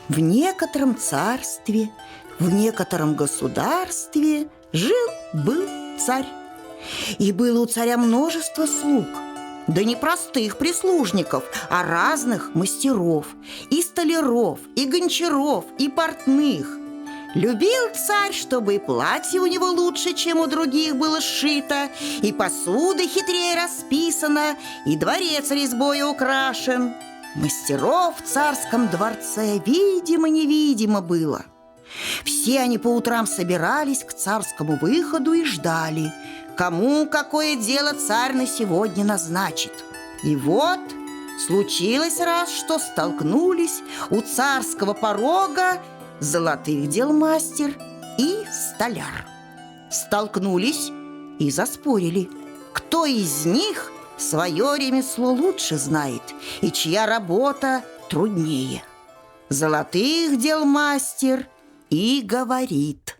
В некотором царстве, в некотором государстве жил-был царь. И было у царя множество слуг, да не простых прислужников, а разных мастеров, и столяров, и гончаров, и портных. Любил царь, чтобы и платье у него лучше, чем у других было сшито, и посуда хитрее расписана, и дворец резьбой украшен. Мастеров в царском дворце видимо-невидимо было. Все они по утрам собирались к царскому выходу и ждали, кому какое дело царь на сегодня назначит. И вот случилось раз, что столкнулись у царского порога золотых дел мастер и столяр. Столкнулись и заспорили, кто из них свое ремесло лучше знает и чья работа труднее. Золотых дел мастер и говорит: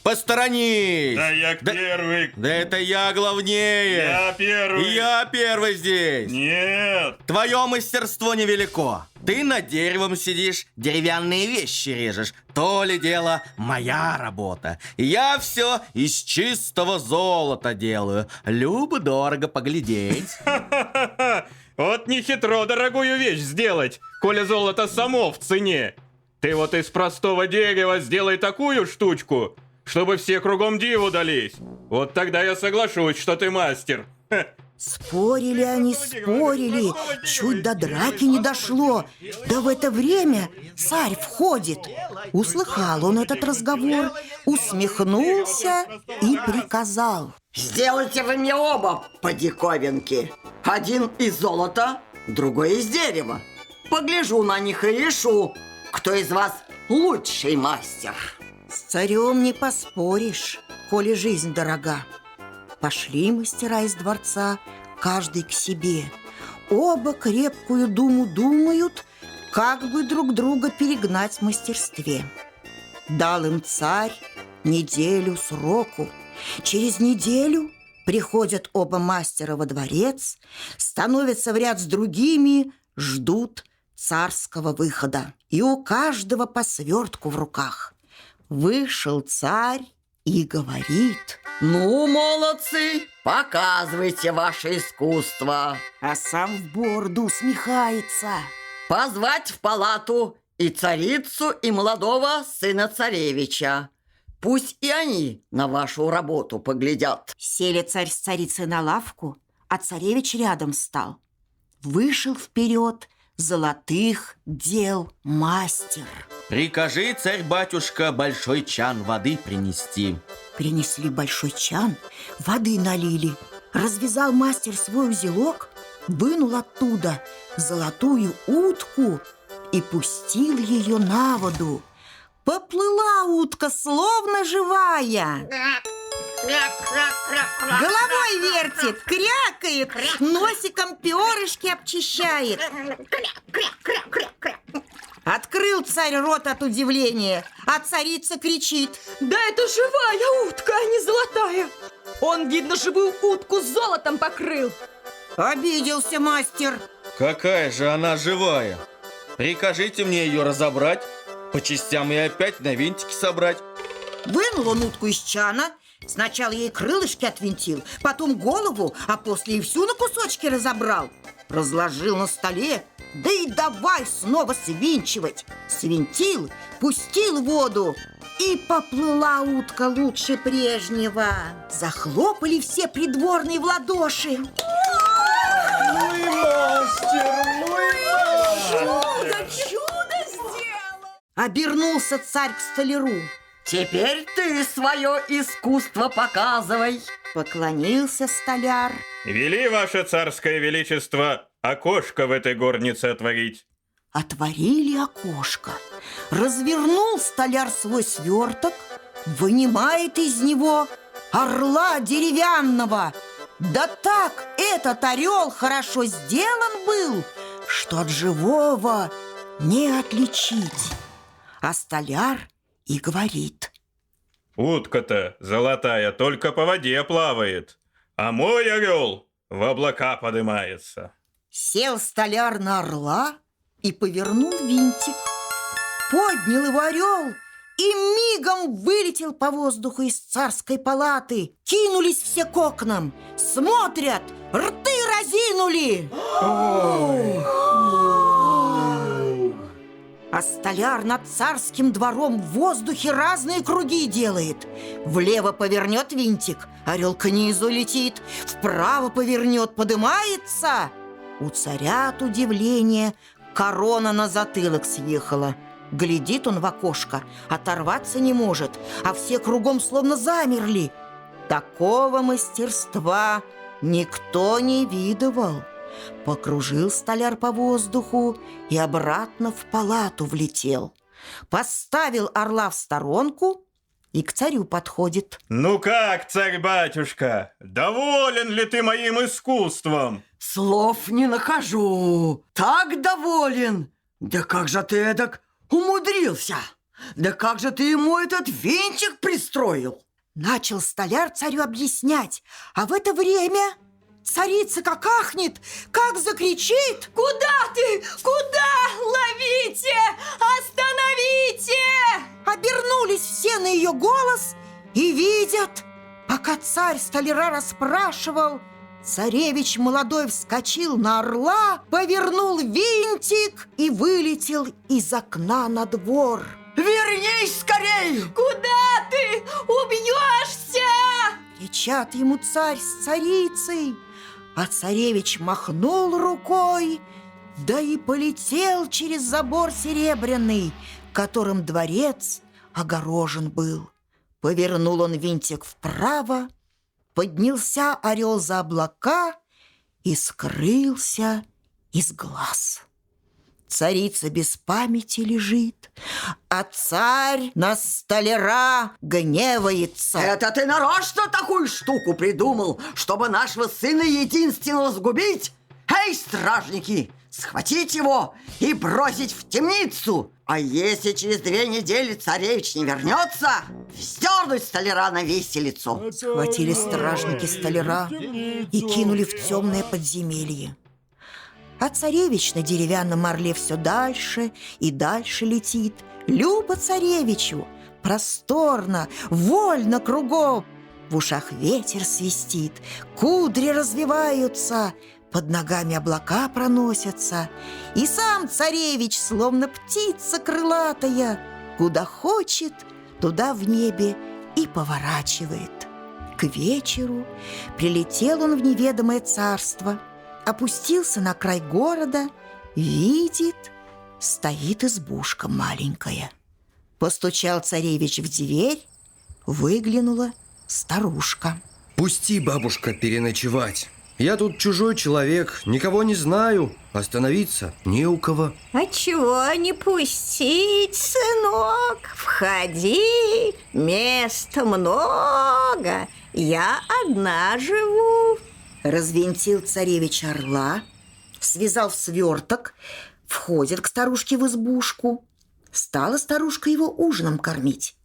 посторонись! Да я первый. Да это я главнее. Я первый. Я первый здесь. Нет. Твое мастерство невелико. Ты над деревом сидишь, деревянные вещи режешь. То ли дело моя работа. Я все из чистого золота делаю. Любо-дорого поглядеть. Вот нехитро дорогую вещь сделать, коли золото само в цене. Ты вот из простого дерева сделай такую штучку, чтобы все кругом диву дались. Вот тогда я соглашусь, что ты мастер. Спорили они, спорили, чуть до драки не дошло. Да в это время царь входит. Услыхал он этот разговор, усмехнулся и приказал: сделайте вы мне оба по диковинке. Один из золота, другой из дерева. Погляжу на них и решу, кто из вас лучший мастер. С царем не поспоришь, коли жизнь дорога. Пошли мастера из дворца, каждый к себе. Оба крепкую думу думают, как бы друг друга перегнать в мастерстве. Дал им царь неделю сроку. Через неделю приходят оба мастера во дворец, становятся в ряд с другими, ждут царского выхода. И у каждого по свертку в руках. Вышел царь и говорит: ну, молодцы, показывайте ваше искусство. А сам в бороду усмехается. Позвать в палату и царицу, и молодого сына царевича. Пусть и они на вашу работу поглядят. Сели царь с царицей на лавку, а царевич рядом стал. Вышел вперед золотых дел мастер. Прикажи, царь-батюшка, большой чан воды принести. Принесли большой чан, воды налили. Развязал мастер свой узелок, вынул оттуда золотую утку и пустил ее на воду. Поплыла утка, словно живая. Головой вертит, крякает, носиком перышки обчищает. Открыл царь рот от удивления, а царица кричит: да это живая утка, а не золотая. Он, видно, живую утку золотом покрыл. Обиделся мастер. Какая же она живая? Прикажите мне ее разобрать, по частям и опять на винтики собрать. Вынул он утку из чана, сначала ей крылышки отвинтил, потом голову, а после и всю на кусочки разобрал. Разложил на столе, да и давай снова свинчивать. Свинтил, пустил воду, и поплыла утка лучше прежнего. Захлопали все придворные в ладоши. Мой мастер, мой мастер! Чудо сделал! Обернулся царь к столяру. Теперь ты свое искусство показывай. Поклонился столяр. Вели, ваше царское величество, окошко в этой горнице отворить. Отворили окошко. Развернул столяр свой сверток, вынимает из него орла деревянного. Да так этот орел хорошо сделан был, что от живого не отличить. А столяр и говорит: Утка-то золотая только по воде плавает, а мой орел в облака подымается. Сел столяр на орла и повернул винтик. Поднял его орел и мигом вылетел по воздуху из царской палаты. Кинулись все к окнам, смотрят, рты разинули. А столяр над царским двором в воздухе разные круги делает. Влево повернет винтик, орел к низу летит. Вправо повернет, подымается. У царя от удивления корона на затылок съехала. Глядит он в окошко, оторваться не может, а все кругом словно замерли. Такого мастерства никто не видывал. Покружил столяр по воздуху и обратно в палату влетел. Поставил орла в сторонку и к царю подходит. Ну как, царь-батюшка, доволен ли ты моим искусством? Слов не нахожу. Так доволен. Да как же ты эдак умудрился? Да как же ты ему этот венчик пристроил? Начал столяр царю объяснять, а в это время царица как ахнет, как закричит. Куда ты? Куда? Ловите! Остановите! Обернулись все на ее голос и видят, пока царь столяра расспрашивал, царевич молодой вскочил на орла, повернул винтик и вылетел из окна на двор. Вернись скорей! Куда ты? Убьешься! Кричат ему царь с царицей, а царевич махнул рукой, да и полетел через забор серебряный, которым дворец огорожен был. Повернул он винтик вправо, поднялся орел за облака и скрылся из глаз. Царица без памяти лежит, а царь на столяра гневается. Это ты нарочно такую штуку придумал, чтобы нашего сына единственного сгубить? Эй, стражники, схватить его и бросить в темницу! А если через 2 недели царевич не вернется, вздернуть столяра на виселицу. Схватили стражники столяра и кинули в темное подземелье. А царевич на деревянном орле все дальше и дальше летит. Любо царевичу, просторно, вольно кругом. В ушах ветер свистит, кудри развиваются, под ногами облака проносятся. И сам царевич, словно птица крылатая, куда хочет, туда в небе и поворачивает. К вечеру прилетел он в неведомое царство, опустился на край города, видит, стоит избушка маленькая. Постучал царевич в дверь, выглянула старушка. Пусти, бабушка, переночевать. Я тут чужой человек, никого не знаю, остановиться не у кого. А чего не пустить, сынок? Входи, места много, я одна живу. Развинтил царевич орла, связал в сверток, входит к старушке в избушку. Стала старушка его ужином кормить.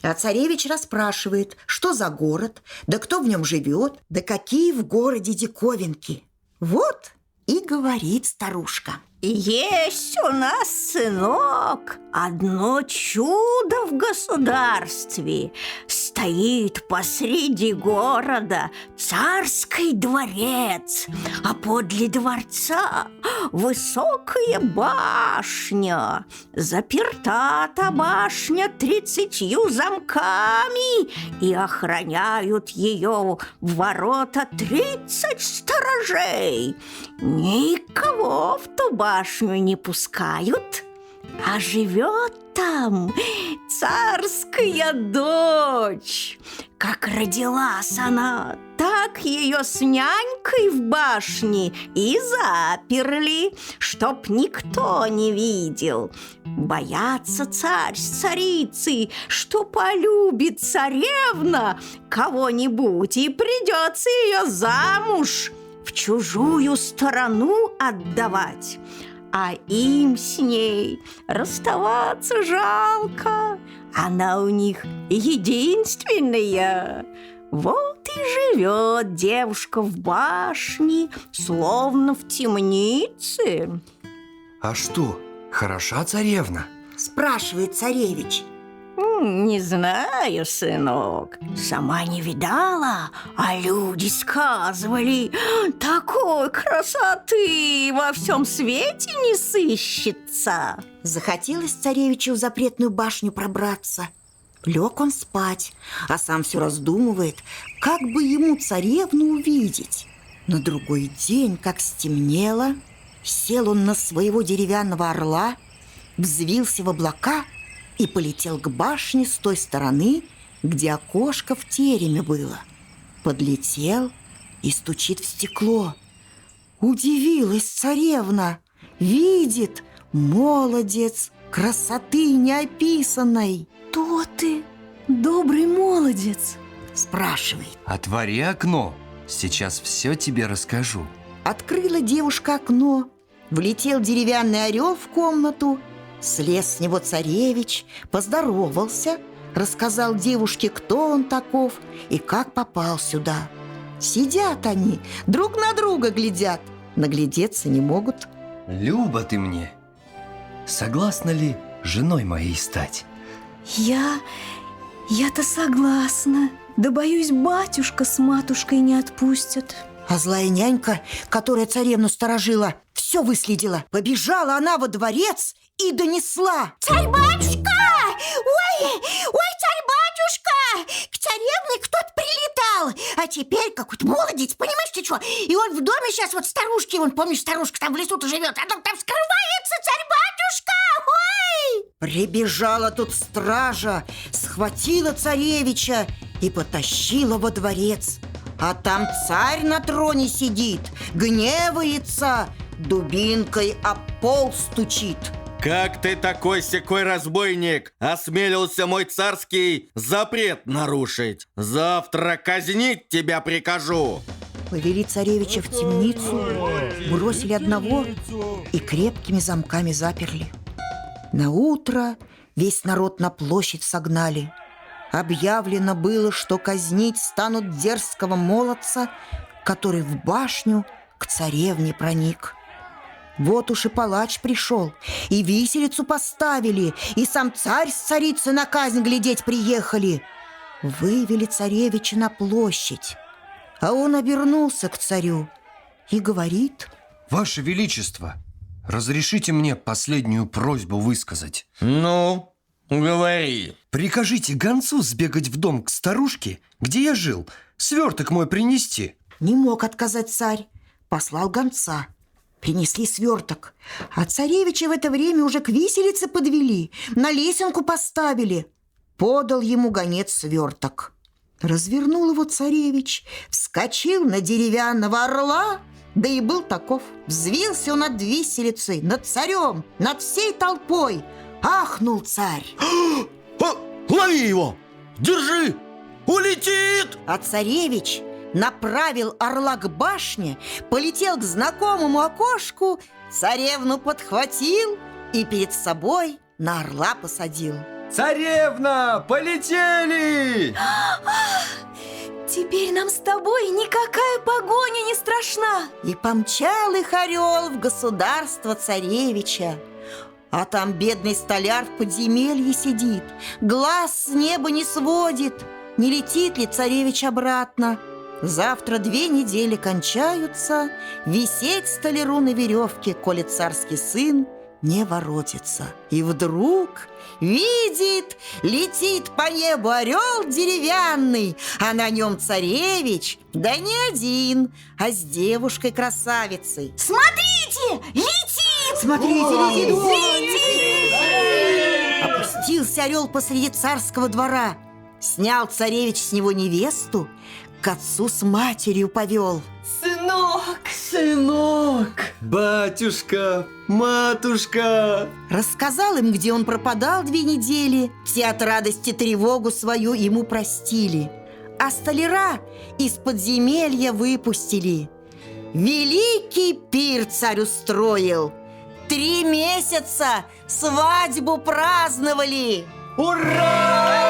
А царевич расспрашивает, что за город, да кто в нем живет, да какие в городе диковинки. Вот и говорит старушка. Есть у нас, сынок, одно чудо в государстве. Стоит посреди города царский дворец, а подле дворца высокая башня. Заперта та башня 30 замками, и охраняют ее ворота 30 сторожей. Никого в ту башню не пускают, а живет там царская дочь. Как родилась она, так ее с нянькой в башне и заперли, чтоб никто не видел. Боятся царь с царицей, что полюбит царевна кого-нибудь и придется ее замуж в чужую сторону отдавать. А им с ней расставаться жалко. Она у них единственная. Вот и живет девушка в башне, словно в темнице. А что, хороша царевна? спрашивает царевич. Не знаю, сынок. Сама не видала, а люди сказывали. Такой красоты во всем свете не сыщется. Захотелось царевичу в запретную башню пробраться. Лег он спать, а сам все раздумывает, как бы ему царевну увидеть. На другой день, как стемнело, сел он на своего деревянного орла, взвился в облака и полетел к башне с той стороны, где окошко в тереме было. Подлетел и стучит в стекло. Удивилась царевна, видит, молодец, красоты неописанной. Кто ты, добрый молодец? Спрашивает. Отвори окно, сейчас все тебе расскажу. Открыла девушка окно, влетел деревянный орел в комнату, слез с него царевич, поздоровался, рассказал девушке, кто он таков и как попал сюда. Сидят они, друг на друга глядят, наглядеться не могут. Люба ты мне. Согласна ли женой моей стать? Я-то согласна. Да боюсь, батюшка с матушкой не отпустят. А злая нянька, которая царевну сторожила, все выследила. Побежала она во дворец и донесла. Царь-батюшка! Ой, царь-батюшка! К царевне кто-то прилетал. А теперь какой-то молодец, понимаешь ты что? И он в доме сейчас вот старушки, вон, помнишь, старушка там в лесу-то живет, а там скрывается царь-батюшка! Ой! Прибежала тут стража, схватила царевича и потащила во дворец. А там царь на троне сидит, гневается, дубинкой об пол стучит. Как ты такой-сякой разбойник осмелился мой царский запрет нарушить? Завтра казнить тебя прикажу. Повели царевича в темницу, бросили одного и крепкими замками заперли. Наутро весь народ на площадь согнали. Объявлено было, что казнить станут дерзкого молодца, который в башню к царевне проник. Вот уж и палач пришел, и виселицу поставили, и сам царь с царицей на казнь глядеть приехали. Вывели царевича на площадь, а он обернулся к царю и говорит: Ваше Величество, разрешите мне последнюю просьбу высказать. Ну, говори. Прикажите гонцу сбегать в дом к старушке, где я жил, сверток мой принести. Не мог отказать царь, послал гонца. Принесли сверток, а царевича в это время уже к виселице подвели, на лесенку поставили. Подал ему гонец сверток. Развернул его царевич, вскочил на деревянного орла, да и был таков. Взвился он над виселицей, над царем, над всей толпой. Ахнул царь. Лови его! Держи! Улетит! А царевич направил орла к башне, полетел к знакомому окошку, царевну подхватил и перед собой на орла посадил. Царевна, полетели! Теперь нам с тобой никакая погоня не страшна. И помчал их орел в государство царевича. А там бедный столяр в подземелье сидит, глаз с неба не сводит, не летит ли царевич обратно. Завтра 2 недели кончаются, висеть столяру на веревке, коли царский сын не воротится. И вдруг видит, летит по небу орел деревянный, а на нем царевич, да не один, а с девушкой-красавицей. Смотрите, летит! Смотрите, летит! Опустился орел посреди царского двора. Снял царевич с него невесту, к отцу с матерью повел. Сынок! Батюшка, матушка! Рассказал им, где он пропадал 2 недели. Все от радости тревогу свою ему простили. А столяра из подземелья выпустили. Великий пир царь устроил. 3 месяца свадьбу праздновали. Ура!